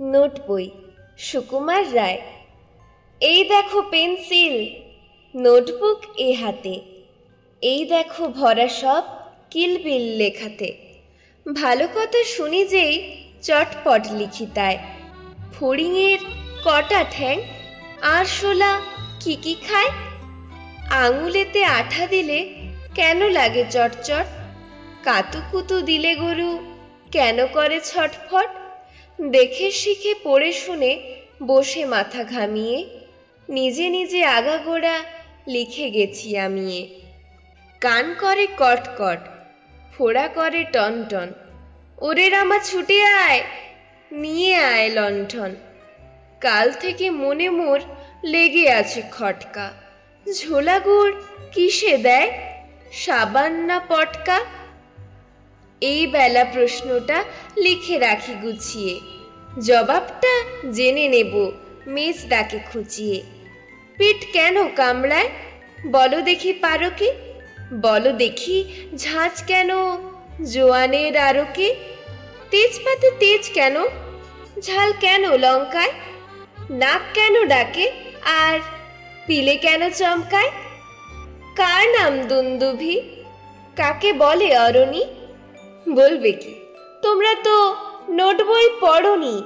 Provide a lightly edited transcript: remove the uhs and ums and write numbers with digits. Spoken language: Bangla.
নোট বই সুকুমার রায়। এই দেখো পেন্সিল, নোটবুক এ হাতে, এই দেখো ভরা সব কিলবিল লেখাতে। ভালো কথা শুনি যেই চটপট লিখি তাই। ফড়িংয়ের কটা ঠ্যাং, আরশোলা কি কি খায়। আঙুলেতে আঠা দিলে কেন লাগে চটচট, কাতুকুতু দিলে গরু কেন করে ছটফট। দেখে শিখে পড়ে শুনে বসে মাথা ঘামিয়ে, নিজে নিজে আগাগোড়া লিখে গেছি আমিয়ে। কান করে কটকট, ফোড়া করে টনটন, ওরে রামা ছুটে আয়, নিয়ে আয় লণ্ঠন। কাল থেকে মনে মোর লেগে আছে খটকা, ঝোলা গুড় কিসে দেয়, সাবান না পটকা। এই বেলা প্রশ্নটা লিখে রাখি গুছিয়ে, জবাবটা জেনে নেব মেজ ডাকে খুঁচিয়ে। পেট কেন কামড়ায় বলো দেখি পারো কি, বলো দেখি ঝাঁঝ কেন জোয়ানের আরকে। তেজপাতে তেজ কেন, ঝাল কেন লঙ্কায়, নাক কেন ডাকে আর পিলে কেন চমকায়। কার নাম দুন্দুভি, কাকে বলে অরণি, বলবে কি তোমরা তো নোট বই পড়নি।